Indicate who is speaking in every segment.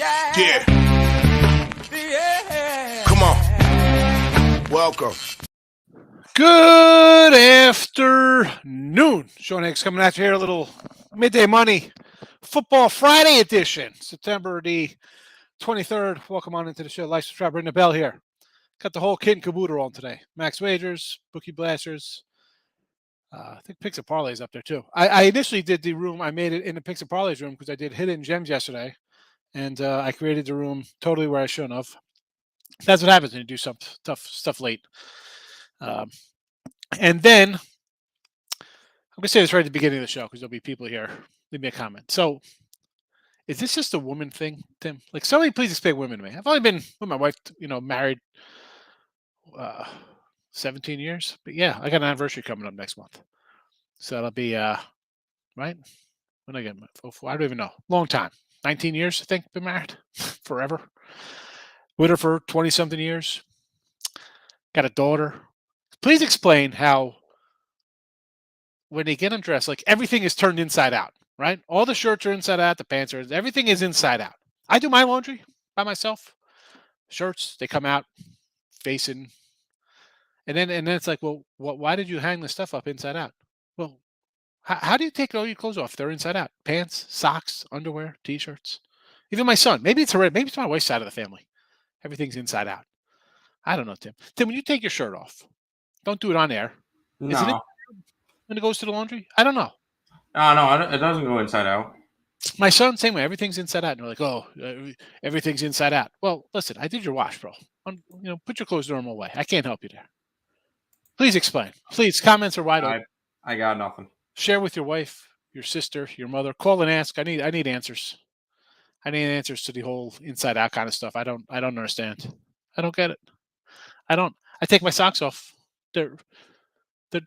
Speaker 1: Yeah. Come on. Welcome.
Speaker 2: Good afternoon. Sean Higgs coming at you here, a little midday money football Friday edition, September the 23rd. Welcome on into the show. Like, subscribe, ring the bell here. Got the whole kit and caboodle on today. Max Wagers, Bookie Blasters. I think Picks and Parlays up there too. I initially did the room. I made it in the Picks and Parlays room because I did Hidden Gems yesterday. And I created the room totally where I shouldn't have. That's what happens when you do some tough stuff late. And then I'm going to say this right at the beginning of the show because there'll be people here. Leave me a comment. So, is this just a woman thing, Tim? Like, somebody please explain women to me. I've only been with my wife, married 17 years. But yeah, I got an anniversary coming up next month. So that'll be, right? When I get my, I don't even know. Long time. 19 years, I think, been married. Forever. With her for 20-something years. Got a daughter. Please explain how when they get undressed, like everything is turned inside out, right? All the shirts are inside out, the pants are, everything is inside out. I do my laundry by myself. Shirts, they come out facing, and then it's like, well, why did you hang the stuff up inside out? Well, how do you take all your clothes off? They're inside out. Pants, socks, underwear, t-shirts. Even my son, maybe it's my wife's side of the family. Everything's inside out. I don't know, Tim. Tim, when you take your shirt off, don't do it on air.
Speaker 3: No.
Speaker 2: Isn't it when it goes to the laundry? I don't know.
Speaker 3: No, it doesn't go inside out.
Speaker 2: My son, same way. Everything's inside out. And they're like, oh, everything's inside out. Well, listen, I did your wash, bro. Put your clothes the normal way. I can't help you there. Please explain. Please, comments are wide open.
Speaker 3: I got nothing.
Speaker 2: Share with your wife, your sister, your mother. Call and ask. I need answers. I need answers to the whole inside out kind of stuff. I don't understand. I don't get it. I take my socks off. They're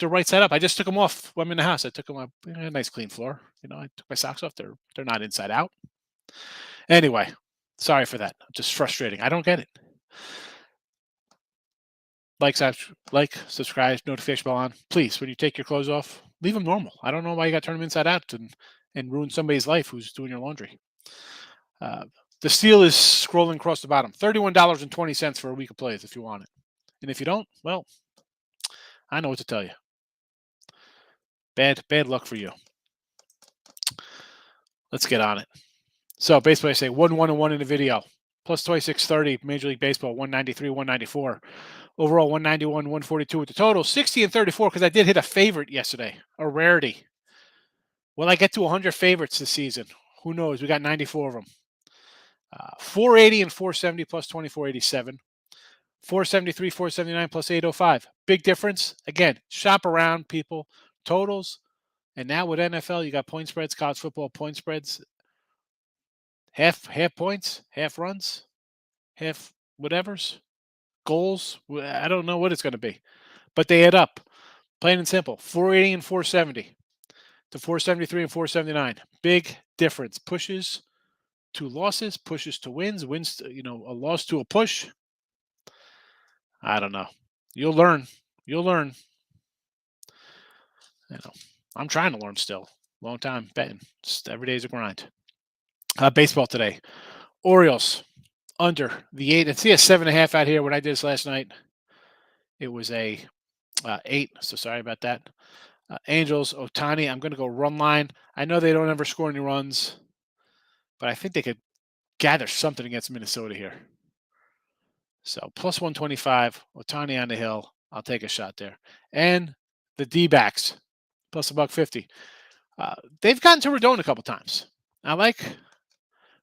Speaker 2: right side up. I just took them off when I'm in the house. I took them off. A nice clean floor. I took my socks off. They're not inside out. Anyway, sorry for that. Just frustrating. I don't get it. Like, subscribe, notification bell on. Please, when you take your clothes off, leave them normal. I don't know why you got to turn them inside out and ruin somebody's life who's doing your laundry. The steal is scrolling across the bottom. $31.20 for a week of plays if you want it. And if you don't, well, I know what to tell you. Bad luck for you. Let's get on it. So basically I say 1-1-1 in the video. Plus 2630, Major League Baseball, 193, 194. Overall, 191, 142 with the total. 60 and 34 because I did hit a favorite yesterday. A rarity. Will I get to 100 favorites this season? Who knows? We got 94 of them. 480 and 470 plus 2487. 473, 479 plus 805. Big difference. Again, shop around, people. Totals. And now with NFL, you got point spreads, college football point spreads. Half points, half runs, half whatevers. Goals. I don't know what it's going to be. But they add up. Plain and simple. 480 and 470 to 473 and 479. Big difference. Pushes to losses, pushes to wins, wins to, a loss to a push. I don't know. You'll learn. I'm trying to learn still. Long time betting. Just every day's a grind. Baseball today. Orioles under the 8. And see a 7.5 out here. When I did this last night, it was a 8. So sorry about that. Angels, Ohtani. I'm going to go run line. I know they don't ever score any runs, but I think they could gather something against Minnesota here. So plus 125, Ohtani on the hill. I'll take a shot there. And the D-backs, plus $1.50. They've gotten to Rodon a couple times. I like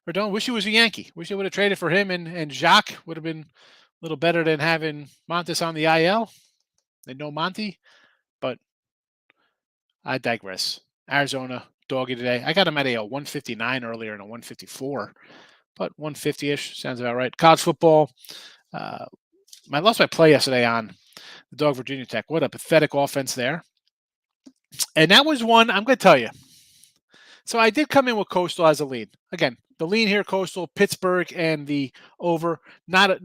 Speaker 2: Rodon. Wish he was a Yankee. Wish they would have traded for him, and Jacques would have been a little better than having Montes on the IL. They know Monty, but I digress. Arizona, doggy today. I got him at a 159 earlier and a 154, but 150-ish sounds about right. College football. I lost my play yesterday on the dog Virginia Tech. What a pathetic offense there. And that was one, I'm going to tell you. So I did come in with Coastal as a lead. Again, the lean here, Coastal, Pittsburgh, and the over. Not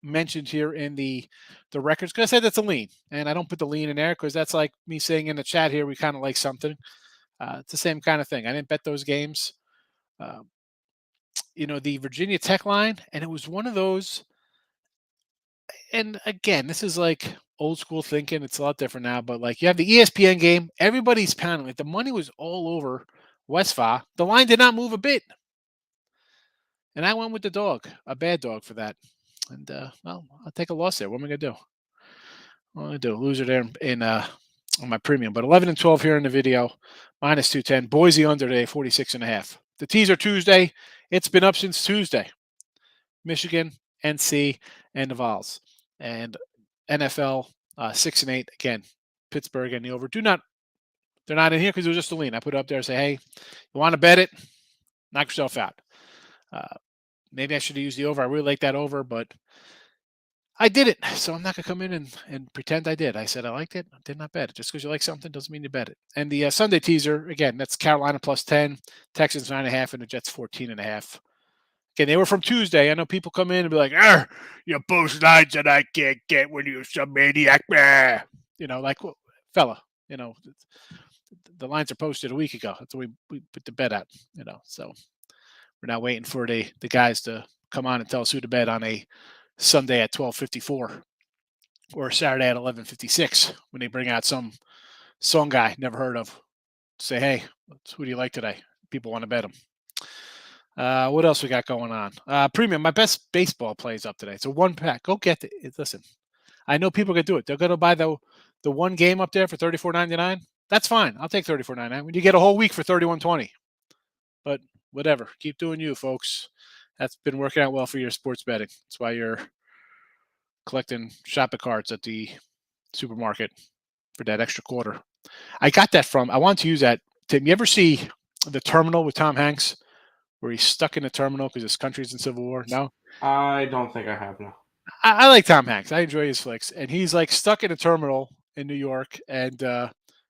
Speaker 2: mentioned here in the records because I said that's a lean. And I don't put the lean in there because that's like me saying in the chat here, we kind of like something. It's the same kind of thing. I didn't bet those games. the Virginia Tech line, and it was one of those. And again, this is like old school thinking. It's a lot different now, but like you have the ESPN game, everybody's pounding. Like the money was all over Westphal. The line did not move a bit. And I went with the dog, a bad dog for that. And well, I'll take a loss there. What am I gonna do? What am I gonna do? Loser there in on my premium. But 11 and 12 here in the video, minus 210. Boise under today, 46.5. The teaser Tuesday. It's been up since Tuesday. Michigan, NC, and the Vols. And NFL 6-8 again. Pittsburgh and the over. They're not in here because it was just a lean. I put it up there and say, hey, you want to bet it? Knock yourself out. Maybe I should have used the over. I really like that over, but I did it. So I'm not going to come in and pretend I did. I said I liked it. I did not bet it. Just because you like something doesn't mean you bet it. And the Sunday teaser, again, that's Carolina plus 10, Texans 9.5, and the Jets 14.5. Again, they were from Tuesday. I know people come in and be like, you post lines that I can't get when you're some maniac. Like, fella, the lines are posted a week ago. That's what we put the bet out, So we're now waiting for the guys to come on and tell us who to bet on a Sunday at 12:54 or Saturday at 11:56 when they bring out some song guy never heard of. Say, hey, who do you like today? People want to bet him. What else we got going on? Premium, my best baseball plays up today. It's a one pack. Go get it. Listen, I know people are gonna do it. They're gonna buy the one game up there for $34.99. That's fine. I'll take $34.99 when you get a whole week for $31.20. But whatever, keep doing you, folks. That's been working out well for your sports betting. That's why you're collecting shopping carts at the supermarket for that extra quarter. I got that from. I want to use that. Tim, you ever see The Terminal with Tom Hanks? Where he's stuck in the terminal because his country's in civil war. No,
Speaker 3: I don't think I have, no.
Speaker 2: I like Tom Hanks. I enjoy his flicks, and he's like stuck in a terminal in New York, and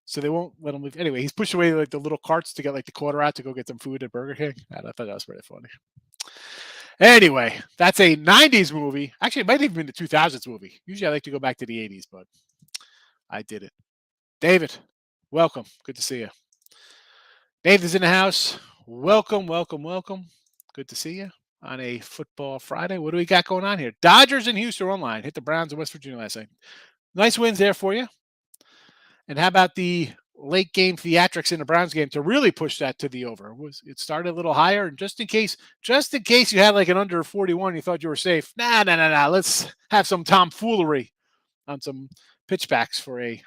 Speaker 2: so they won't let him leave. Anyway, he's pushed away like the little carts to get like the quarter out to go get some food at Burger King. I thought that was pretty funny. Anyway, that's a '90s movie. Actually, it might have been the 2000s movie. Usually, I like to go back to the '80s, but I did it. David, welcome. Good to see you. David's in the house. Welcome. Good to see you on a football Friday. What do we got going on here? Dodgers and Houston online. Hit the Browns in West Virginia last night. Nice wins there for you. And how about the late game theatrics in the Browns game to really push that to the over? It started a little higher, and just in case you had like an under 41, you thought you were safe. Nah. Let's have some tomfoolery on some pitchbacks for a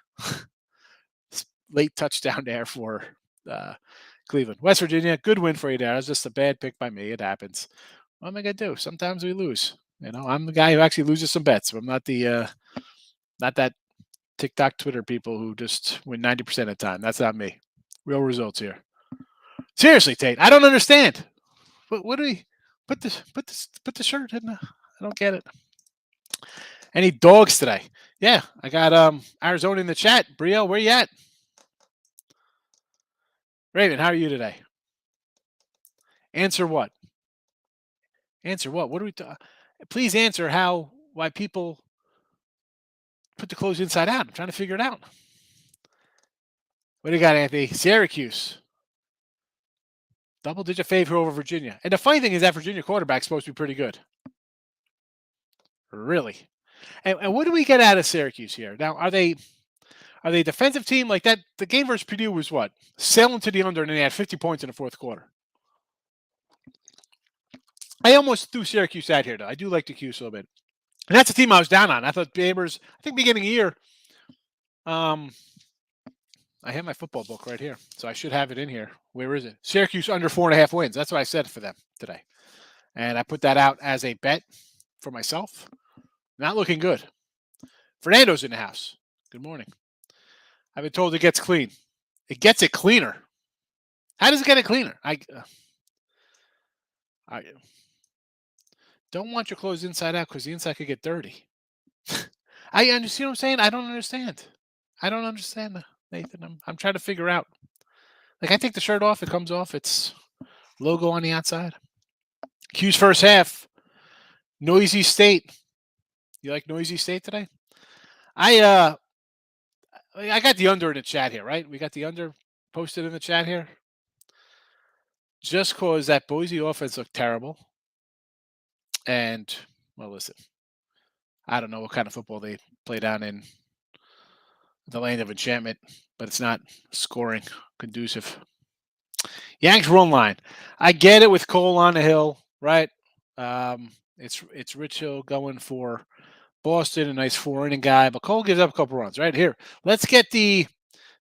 Speaker 2: late touchdown there for Cleveland. West Virginia, good win for you there. It was just a bad pick by me. It happens. What am I gonna do? Sometimes we lose. I'm the guy who actually loses some bets. I'm not not that TikTok, Twitter people who just win 90% of the time. That's not me. Real results here. Seriously, Tate, I don't understand. What do we put the shirt in? I don't get it. Any dogs today? Yeah, I got Arizona in the chat. Brio, where you at? Raven, how are you today? Answer what? Answer what? What are we please answer why people put the clothes inside out. I'm trying to figure it out. What do you got, Anthony? Syracuse. Double-digit favor over Virginia. And the funny thing is that Virginia quarterback's supposed to be pretty good. Really? And what do we get out of Syracuse here? Now, are they a defensive team like that? The game versus Purdue was what? Sailing to the under, and they had 50 points in the fourth quarter. I almost threw Syracuse out here, though. I do like the Cuse a little bit. And that's a team I was down on. I thought Babers, I think beginning of the year, I have my football book right here, so I should have it in here. Where is it? Syracuse under 4.5 wins. That's what I said for them today. And I put that out as a bet for myself. Not looking good. Fernando's in the house. Good morning. I've been told it gets clean. It gets it cleaner. How does it get it cleaner? I don't want your clothes inside out because the inside could get dirty. I understand what I'm saying. I don't understand. Nathan. I'm trying to figure out. Like, I take the shirt off, it comes off, it's logo on the outside. Q's first half. Noisy State. You like Noisy State today? I got the under in the chat here, right? We got the under posted in the chat here. just because that Boise offense looked terrible. And, well, listen, I don't know what kind of football they play down in the land of enchantment, but it's not scoring conducive. Yanks run line. I get it with Cole on the hill, right? It's Rich Hill going for Boston, a nice 4 inning guy, but Cole gives up a couple runs. Right here, let's get the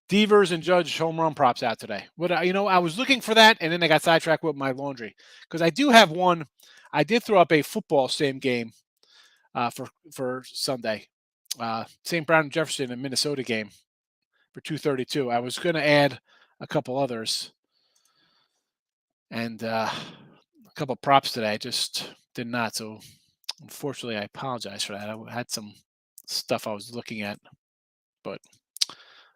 Speaker 2: Devers and Judge home run props out today. But I was looking for that, and then I got sidetracked with my laundry because I do have one. I did throw up a football same game for Sunday, St. Brown and Jefferson and Minnesota game for 232. I was going to add a couple others and a couple props today. I just did not. So unfortunately, I apologize for that. I had some stuff I was looking at, but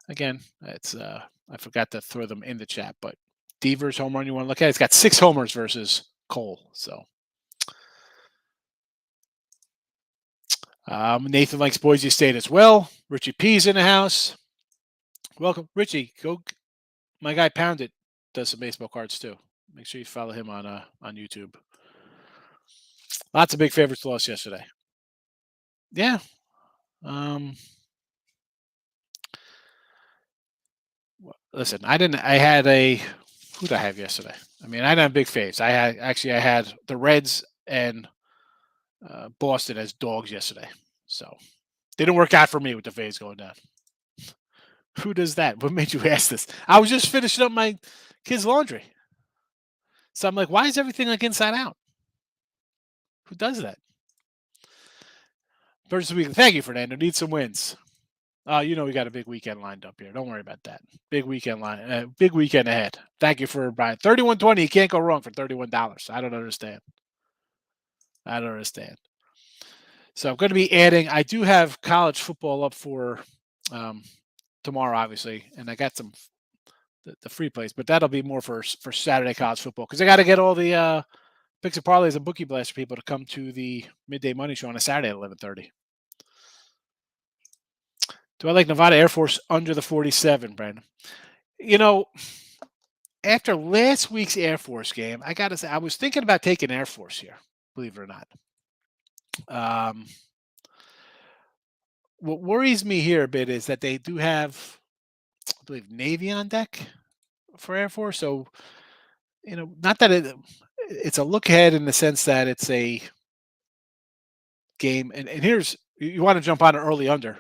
Speaker 2: again, it's I forgot to throw them in the chat. But Devers home run you want to look at? It's got 6 homers versus Cole. So Nathan likes Boise State as well. Richie P's in the house. Welcome, Richie. Go, my guy Pounded does some baseball cards too. Make sure you follow him on YouTube. Lots of big favorites lost yesterday. Yeah. Listen, I had who did I have yesterday? I mean, I didn't have big faves. I had the Reds and Boston as dogs yesterday. So didn't work out for me with the Fays going down. Who does that? What made you ask this? I was just finishing up my kids' laundry. So I'm like, why is everything like inside out? Who does that? First week. Thank you, Fernando. Need some wins. We got a big weekend lined up here. Don't worry about that. Big weekend ahead. Thank you for buying 31.20. You can't go wrong for $31. I don't understand. So I'm going to be adding. I do have college football up for tomorrow, obviously, and I got some the free plays, but that'll be more for Saturday college football because I got to get all the picks and parlays and bookie blast for people to come to the midday money show on a Saturday at 11:30. Do I like Nevada Air Force under the 47, Brandon? After last week's Air Force game, I got to say, I was thinking about taking Air Force here, believe it or not. What worries me here a bit is that they do have, I believe, Navy on deck for Air Force. So, not that it's a look ahead in the sense that it's a game. And here's, you want to jump on an early under.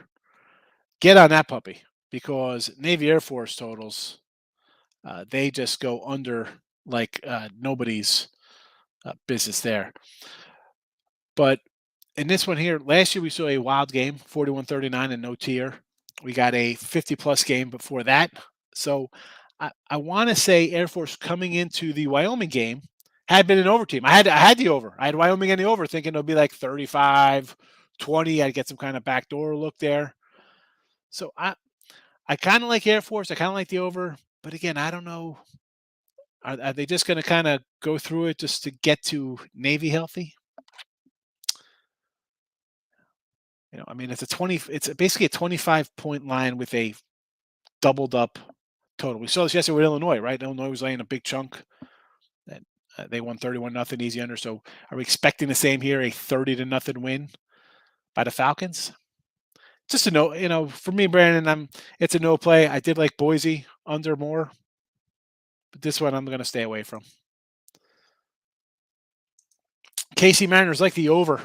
Speaker 2: Get on that puppy because Navy Air Force totals, they just go under like nobody's business there. But in this one here, last year we saw a wild game, 41-39 and no tier. We got a 50-plus game before that. So I want to say Air Force coming into the Wyoming game had been an over team. I had the over. I had Wyoming in the over thinking it'll be like 35-20. I'd get some kind of backdoor look there. So I kind of like Air Force. I kind of like the over. But again, I don't know. Are they just going to kind of go through it just to get to Navy healthy? I mean, it's basically a 25-point line with a doubled up total. We saw this yesterday with Illinois, right? Illinois was laying a big chunk. And they won 31-0 easy under. So are we expecting the same here, a 30-0 win by the Falcons? Just a no, for me, Brandon, it's a no play. I did like Boise under more, but this one I'm going to stay away from. KC Mariners like the over.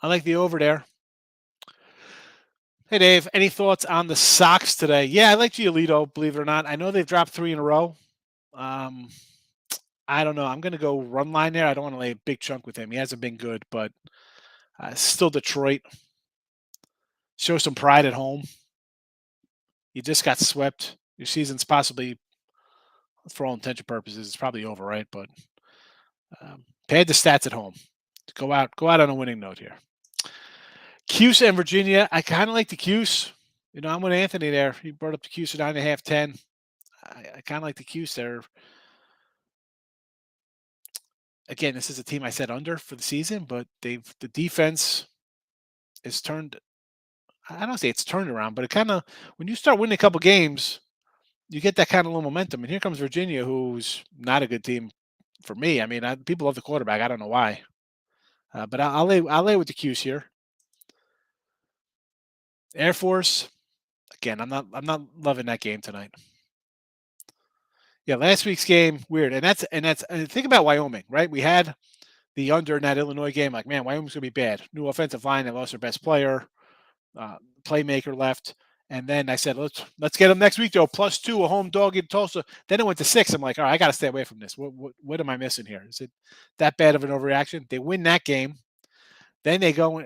Speaker 2: I like the over there. Hey, Dave, any thoughts on the Sox today? Yeah, I like Giolito, believe it or not. I know they've dropped 3 in a row. I don't know. I'm going to go run line there. I don't want to lay a big chunk with him. He hasn't been good, but still Detroit. Show some pride at home. You just got swept. Your season's possibly, for all intents and purposes, it's probably over, right? But pad the stats at home. Go out on a winning note here. Cuse and Virginia. I kind of like the Cuse. I'm with Anthony there. He brought up the Cuse at 9.5, 10. I kind of like the Cuse there. Again, this is a team I said under for the season, but the defense is turned. I don't say it's turned around, but it kind of, when you start winning a couple games, you get that kind of little momentum. And here comes Virginia, who's not a good team for me. I mean, people love the quarterback. I don't know why, but I'll lay with the Q's here. Air Force. Again, I'm not loving that game tonight. Yeah, last week's game weird, and think about Wyoming, right? We had the under in that Illinois game. Like, man, Wyoming's gonna be bad. New offensive line. They lost their best player, playmaker left. And then I said, let's get them next week though. +2, a home dog in Tulsa. Then it went to 6. I'm like, all right, I got to stay away from this. What am I missing here? Is it that bad of an overreaction? They win that game. Then they go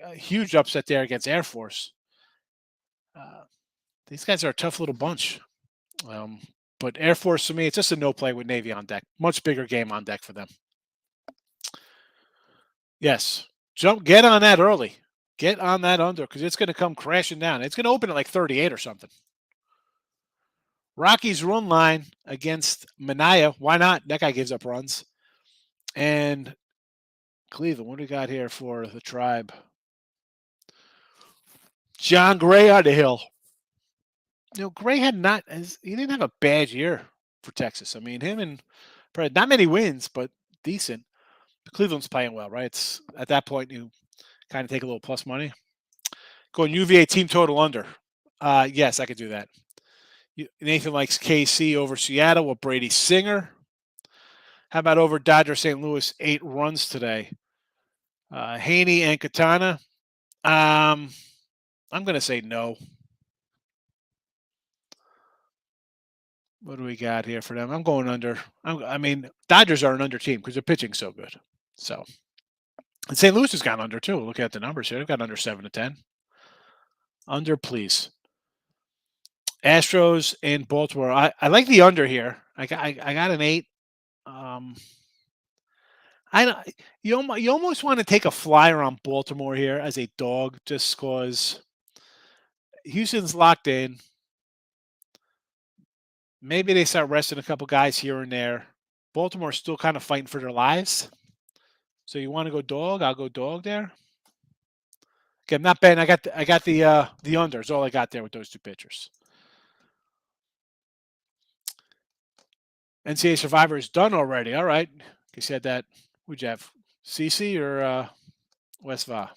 Speaker 2: a huge upset there against Air Force. These guys are a tough little bunch. But Air Force, to me, it's just a no play with Navy on deck. Much bigger game on deck for them. Yes. Get on that early. Get on that under because it's going to come crashing down. It's going to open at like 38 or something. Rockies run line against Mania. Why not? That guy gives up runs. And Cleveland, what do we got here for the Tribe? John Gray on the hill. Gray he didn't have a bad year for Texas. I mean, him and not many wins, but decent. Cleveland's playing well, right? It's at that point you kind of take a little plus money. Going UVA team total under. Yes, I could do that. Nathan likes KC over Seattle with Brady Singer. How about over Dodger St. Louis, 8 runs today? Haney and Katana. I'm going to say no. What do we got here for them? I'm going under. Dodgers are an under team because they're pitching so good. So, and St. Louis has gone under too. Look at the numbers here. They've got under 7 to 10. Under, please. Astros and Baltimore. I like the under here. I got an 8. You almost want to take a flyer on Baltimore here as a dog, just because Houston's locked in. Maybe they start resting a couple guys here and there. Baltimore's still kind of fighting for their lives. So you want to go dog? I'll go dog there. Okay, I'm not betting. I got the under. Is all I got there with those two pitchers. NCAA Survivor is done already. All right. You said that. Who'd you have? CC or West Va?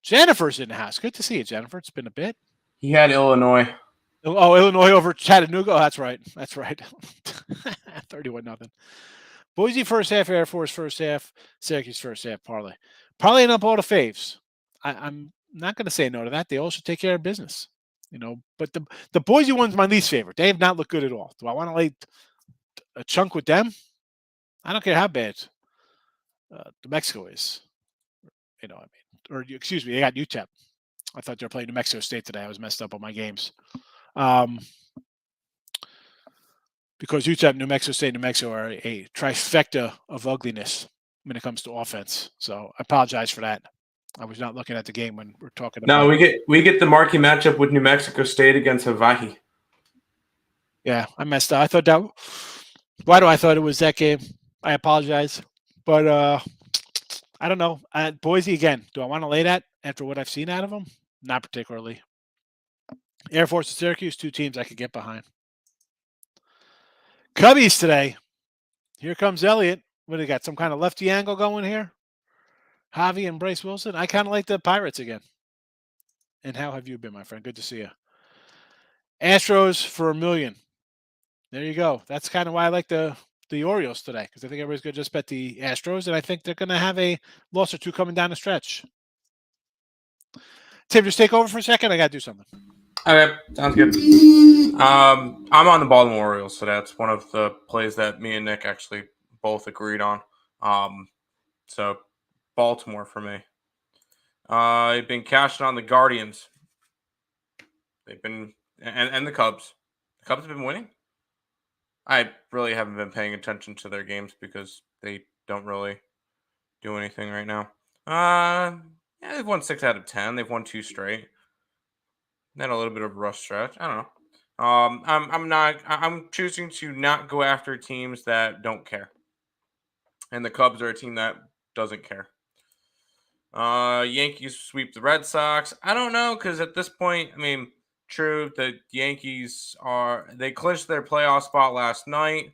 Speaker 2: Jennifer's in the house. Good to see you, Jennifer. It's been a bit.
Speaker 3: He had Illinois.
Speaker 2: Oh, Illinois over Chattanooga. Oh, that's right. 31-0. Boise first half, Air Force first half, Syracuse first half parlay. Parlaying up all the faves. I'm not going to say no to that. They all should take care of business. But the Boise one's my least favorite. They have not looked good at all. Do I want to lay a chunk with them? I don't care how bad New Mexico is. Or excuse me, they got UTEP. I thought they were playing New Mexico State today. I was messed up on my games. Because UTEP, New Mexico State, New Mexico are a trifecta of ugliness when it comes to offense. So I apologize for that. I was not looking at the game when we're talking about.
Speaker 3: No, we get the marquee matchup with New Mexico State against Hawaii.
Speaker 2: Yeah, I messed up. I thought that. Why do I thought it was that game? I apologize, but I don't know. Boise again. Do I want to lay that after what I've seen out of them? Not particularly. Air Force and Syracuse, 2 teams I could get behind. Cubbies today. Here comes Elliott. What do they got? Some kind of lefty angle going here? Javi and Bryce Wilson. I kind of like the Pirates again. And how have you been, my friend? Good to see you. Astros for $1 million. There you go. That's kind of why I like the Orioles today, because I think everybody's going to just bet the Astros, and I think they're going to have a loss or two coming down the stretch. Tim, just take over for a second. I got to do something.
Speaker 3: Okay, sounds good. I'm on the Baltimore Orioles, so that's one of the plays that me and Nick actually both agreed on. So Baltimore for me. I've been cashing on the Guardians. They've been and the Cubs. The Cubs have been winning. I really haven't been paying attention to their games because they don't really do anything right now. Yeah, they've won 6 out of 10. They've won 2 straight. Then a little bit of a rough stretch. I don't know. I'm choosing to not go after teams that don't care. And the Cubs are a team that doesn't care. Yankees sweep the Red Sox. I don't know, because at this point, true, the Yankees they clinched their playoff spot last night.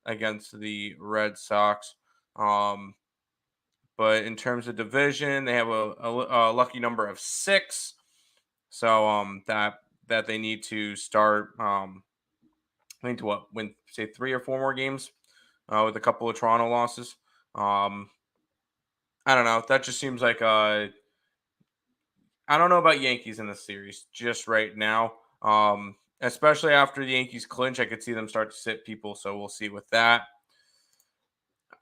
Speaker 3: against the Red Sox. But in terms of division, they have a lucky number of 6. So that they need to start. I need to win, say 3 or 4 more games with a couple of Toronto losses. I don't know. That just seems like I don't know about Yankees in this series just right now. Especially after the Yankees clinch, I could see them start to sit people. So we'll see with that.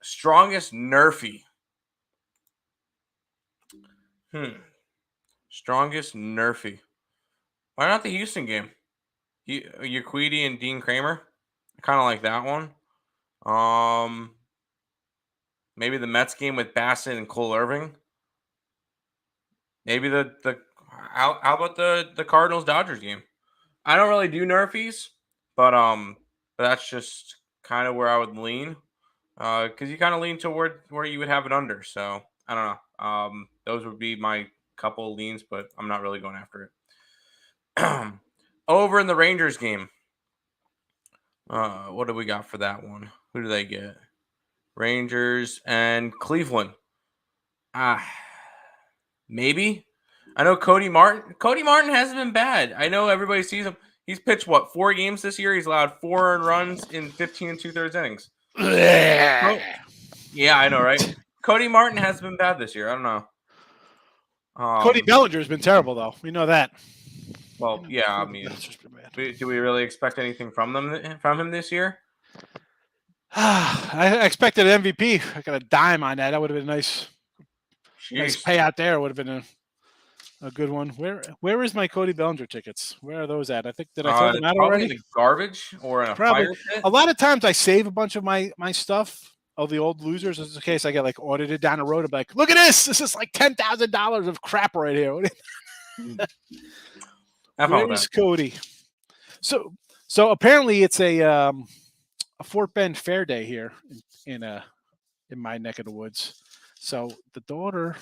Speaker 3: Strongest Nerfy. Strongest Nerfy. Why not the Houston game? Urquidy and Dean Kramer. I kind of like that one. Maybe the Mets game with Bassett and Cole Irving. Maybe how about the Cardinals Dodgers game? I don't really do Nerfies, but that's just kind of where I would lean. Because you kind of lean toward where you would have it under. So I don't know. Those would be my couple of leans, but I'm not really going after it. Over in the Rangers game. What do we got for that one? Who do they get? Rangers and Cleveland. Maybe. I know Cody Martin. Cody Martin hasn't been bad. I know everybody sees him. He's pitched 4 games this year. He's allowed 4 earned runs in 15 2/3 innings. Yeah, I know, right? Cody Martin hasn't been bad this year. I don't know.
Speaker 2: Cody Bellinger's been terrible, though. We know that.
Speaker 3: Well, yeah, I mean, do we really expect anything from him this year?
Speaker 2: I expected an MVP. I got a dime on that. That would have been nice. Nice payout there. Would have been a good one. Where is my Cody Bellinger tickets? Where are those at? I think, did I throw them out already?
Speaker 3: In the garbage or in a
Speaker 2: probably.
Speaker 3: Fire pit?
Speaker 2: A lot of times I save a bunch of my stuff of the old losers. As in case I get like audited down the road. I'm like, look at this. This is like $10,000 of crap right here. Where is Cody? So apparently it's a Fort Bend Fair Day here in my neck of the woods. So the daughter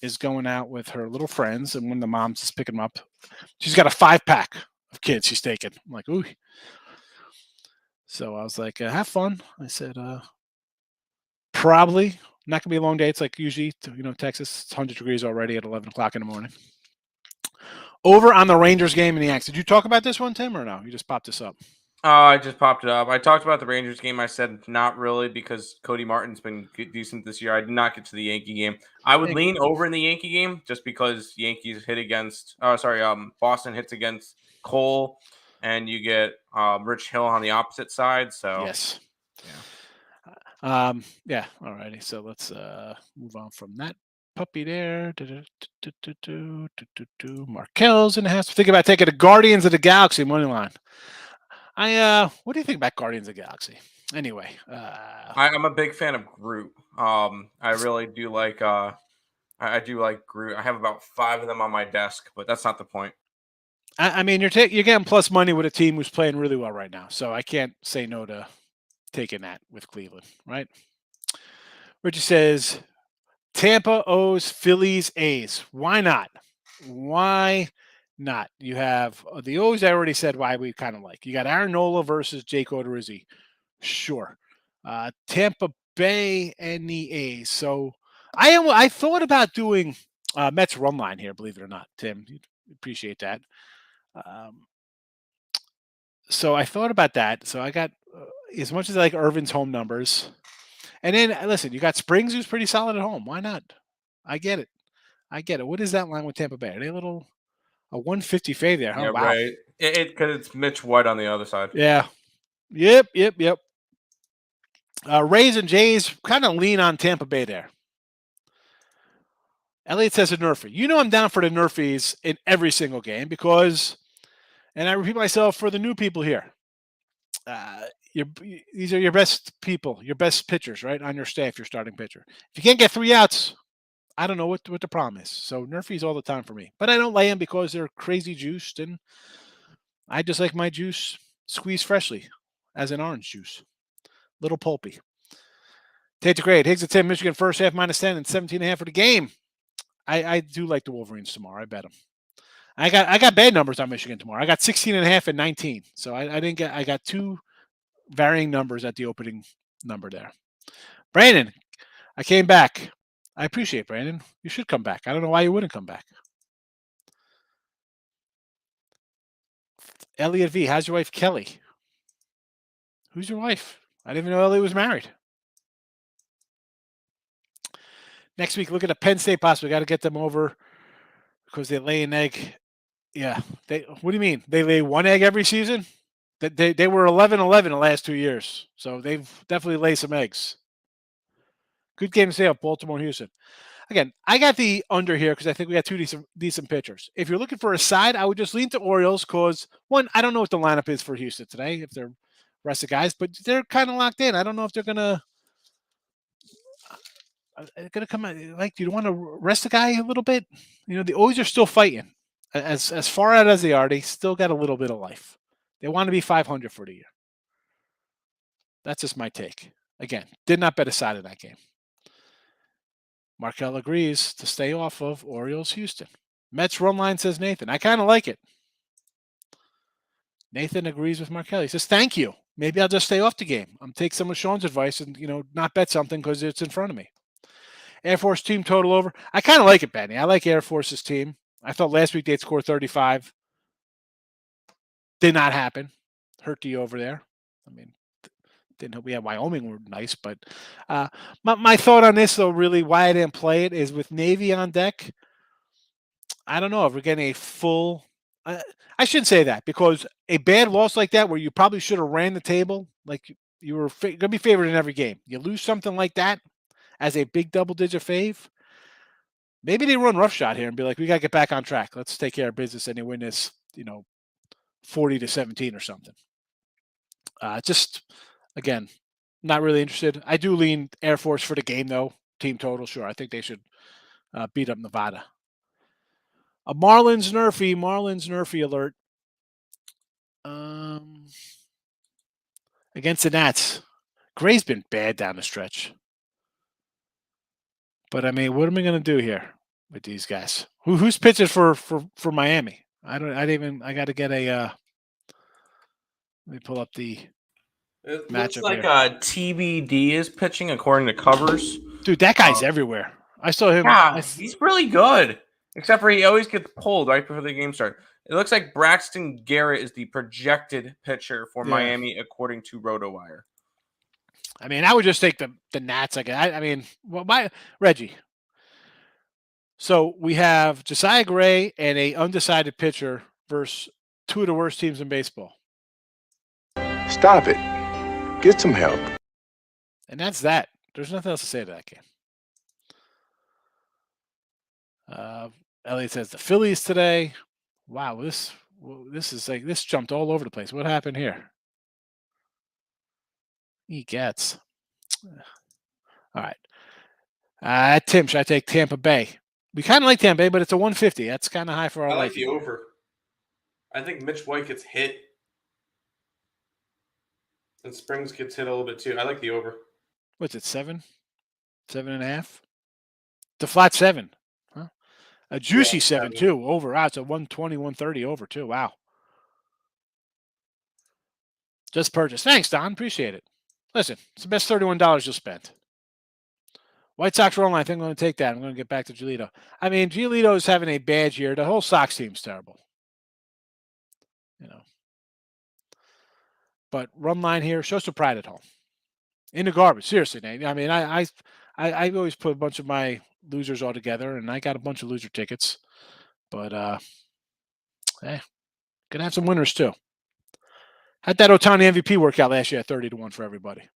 Speaker 2: is going out with her little friends, and when the mom's is picking them up, she's got a 5-pack of kids she's taking. I'm like, ooh. So I was like, have fun. I said, probably not gonna be a long day. It's like usually, Texas, it's 100 degrees already at 11 o'clock in the morning. Over on the Rangers game in the Yanks. Did you talk about this one, Tim, or no? You just popped this up.
Speaker 3: I just popped it up. I talked about the Rangers game. I said not really because Cody Martin's been decent this year. I did not get to the Yankee game. I would lean over in the Yankee game just because Yankees hit against. Boston hits against Cole, and you get Rich Hill on the opposite side. So
Speaker 2: yes, yeah. All righty. So let's move on from that puppy there. Markel's in the house. Think about taking the Guardians of the Galaxy money line. What do you think about Guardians of the Galaxy? Anyway,
Speaker 3: I'm a big fan of Groot. I really do like. I do like Groot. I have about 5 of them on my desk, but that's not the point.
Speaker 2: I mean, you're getting plus money with a team who's playing really well right now, so I can't say no to taking that with Cleveland, right? Richard says Tampa owes Phillies A's. Why not? Why not? You have the O's. I already said why we kind of like. You got Aaron Nola versus Jake Odorizzi. Sure. Tampa Bay and the A's. So I thought about doing Mets run line here, believe it or not, Tim. You'd appreciate that. So I thought about that. So I got as much as I like Irvin's home numbers. And then listen, you got Springs, who's pretty solid at home. Why not? I get it. What is that line with Tampa Bay? Are they a 150 fade there? Huh?
Speaker 3: Yeah,
Speaker 2: wow.
Speaker 3: right. Because it's Mitch White on the other side.
Speaker 2: Yeah. Yep. Rays and Jays kind of lean on Tampa Bay there. Elliot says a Nerfy. I'm down for the Nerfies in every single game because, and I repeat myself for the new people here, these are your best people, your best pitchers, right, on your staff, your starting pitcher. If you can't get 3 outs, I don't know what the problem is. So Nerfies all the time for me. But I don't lay them because they're crazy juiced, and I just like my juice squeezed freshly as an orange juice. Little pulpy. Tate the grade. Higgs at 10, Michigan first half -10 and 17.5 for the game. I do like the Wolverines tomorrow. I bet them. I got bad numbers on Michigan tomorrow. I got 16.5 and 19. So I got 2 varying numbers at the opening number there. Brandon, I came back. I appreciate Brandon. You should come back. I don't know why you wouldn't come back. Elliot V, how's your wife Kelly? Who's your wife? I didn't even know Elliot was married. Next week, look at the Penn State Pops. We got to get them over because they lay an egg. Yeah. What do you mean? They lay one egg every season? They were 11-11 the last 2 years. So they've definitely laid some eggs. Good game to stay up, Baltimore and Houston. Again, I got the under here because I think we got two decent pitchers. If you're looking for a side, I would just lean to Orioles because, one, I don't know what the lineup is for Houston today, if they're rest of guys, but they're kind of locked in. I don't know if they're going to come out. Like, do you want to rest the guy a little bit? You know, the O's are still fighting. As far out as they are, they still got a little bit of life. They want to be 500 for the year. That's just my take. Again, did not bet a side in that game. Markel agrees to stay off of Orioles Houston. Mets run line, says Nathan. I kind of like it. Nathan agrees with Markel. He says, thank you. Maybe I'll just stay off the game. I'm take some of Sean's advice and, not bet something because it's in front of me. Air Force team total over. I kind of like it, Benny. I like Air Force's team. I thought last week they'd score 35. Did not happen. Hurt the over there. I mean, didn't hope we had Wyoming were nice, but my thought on this, though, really why I didn't play it is with Navy on deck. I don't know if we're getting a full. I shouldn't say that because a bad loss like that, where you probably should have ran the table, like you were going to be favored in every game. You lose something like that as a big double-digit fave. Maybe they run roughshod here and be like, we got to get back on track. Let's take care of business and they win this, 40-17 or something. Just. Again, not really interested. I do lean Air Force for the game, though. Team total, sure. I think they should beat up Nevada. A Marlins Nerfy alert. Against the Nats. Gray's been bad down the stretch. But, I mean, what am I going to do here with these guys? Who's pitching for Miami? I got to get a let me pull up the
Speaker 3: It
Speaker 2: matchup
Speaker 3: looks like
Speaker 2: here.
Speaker 3: TBD is pitching according to covers.
Speaker 2: Dude, that guy's everywhere. I saw him.
Speaker 3: Yeah, he's really good. Except for he always gets pulled right before the game starts. It looks like Braxton Garrett is the projected pitcher for Miami according to RotoWire.
Speaker 2: I mean, I would just take the Nats. I mean, Reggie. So we have Josiah Gray and a undecided pitcher versus two of the worst teams in baseball.
Speaker 1: Stop it. Get some help.
Speaker 2: And that's that. There's nothing else to say to that game. Elliot says the Phillies today. Wow, this is like this jumped all over the place. What happened here? He gets. All right. Tim, should I take Tampa Bay? We kind of like Tampa Bay, but it's a 150. That's kind of high for our liking.
Speaker 3: I like the over. I think Mitch White gets hit. And Springs gets hit a little bit too. I like the over.
Speaker 2: What's it, 7? 7.5? The flat 7. Huh? A juicy 7 too. Over. It's a 120, 130 over too. Wow. Just purchased. Thanks, Don. Appreciate it. Listen, it's the best $31 you'll spend. White Sox run line. I think I'm going to take that. I'm going to get back to Giolito. I mean, Giolito is having a bad year. The whole Sox team's terrible. But run line here, show some pride at home. In the garbage, seriously, Nate. I mean, I always put a bunch of my losers all together, and I got a bunch of loser tickets. But gonna have some winners too. Had that Ohtani MVP workout last year at 30-1 for everybody.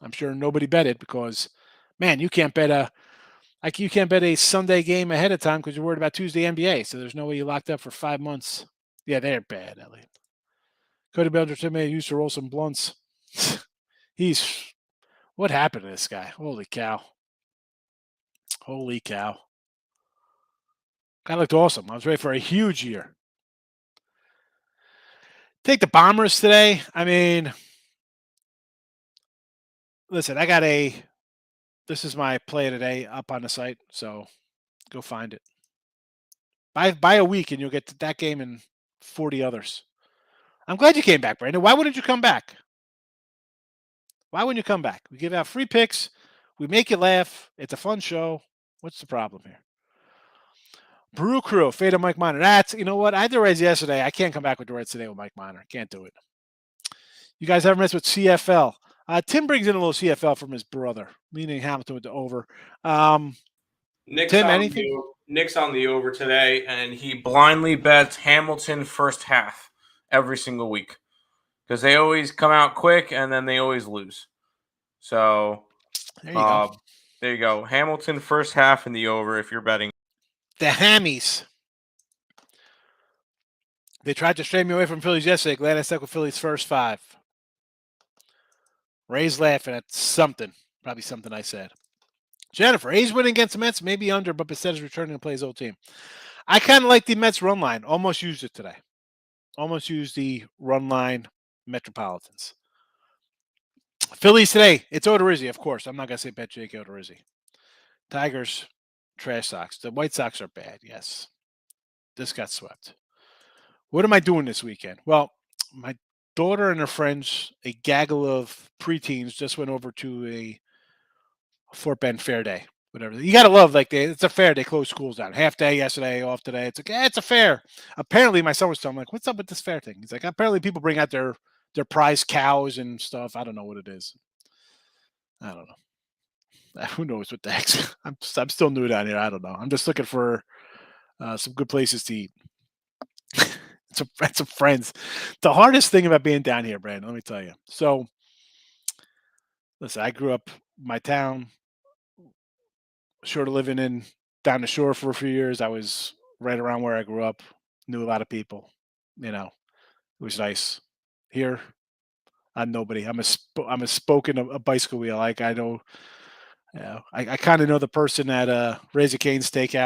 Speaker 2: I'm sure nobody bet it because, man, you can't bet a Sunday game ahead of time because you're worried about Tuesday NBA. So there's no way you locked up for 5 months. Yeah, they're bad, Elliot. Cody Belcher used to roll some blunts. What happened to this guy? Holy cow. Guy looked awesome. I was ready for a huge year. Take the Bombers today. I mean, listen, this is my play today up on the site, so go find it. Buy a week and you'll get to that game and 40 others. I'm glad you came back, Brandon. Why wouldn't you come back? Why wouldn't you come back? We give out free picks. We make you laugh. It's a fun show. What's the problem here? Brew Crew, fade of Mike Miner. That's, you know what? I had the Reds yesterday. I can't come back with the Reds today with Mike Miner. Can't do it. You guys ever mess with CFL? Tim brings in a little CFL from his brother, leaning Hamilton with the over. Tim, anything?
Speaker 3: Nick's on the over today, and he blindly bets Hamilton first half every single week because they always come out quick and then they always lose. So
Speaker 2: There you go.
Speaker 3: There you go. Hamilton first half in the over if you're betting.
Speaker 2: The Hammies. They tried to stray me away from Phillies yesterday. Glad I stuck with Phillies first 5. Ray's laughing at something. Probably something I said. Jennifer, A's winning against the Mets, maybe under, but Bissett is returning to play his old team. I kind of like the Mets run line. Almost used it today. Almost used the run line Metropolitans. Phillies today. It's Odorizzi, of course. I'm not going to say bet Jake Odorizzi. Tigers, trash Sox. The White Sox are bad, yes. This got swept. What am I doing this weekend? Well, my daughter and her friends, a gaggle of preteens, just went over to a Fort Bend Fair Day, whatever. You got to love, like, it's a fair. They closed schools down. Half day yesterday, off today. It's like, it's a fair. Apparently, my son was telling me, like, what's up with this fair thing? He's like, apparently people bring out their prize cows and stuff. I don't know what it is. I don't know. Who knows what the heck? I'm still new down here. I don't know. I'm just looking for some good places to eat. Some friends. The hardest thing about being down here, Brandon, let me tell you. So, listen, I grew up my town, short of living in down the shore for a few years. I was right around where I grew up, knew a lot of people. You know, it was nice. Here, I'm nobody. I'm a spoken a bicycle wheel. Like I know, I kind of know the person at Razor Cane Steakhouse.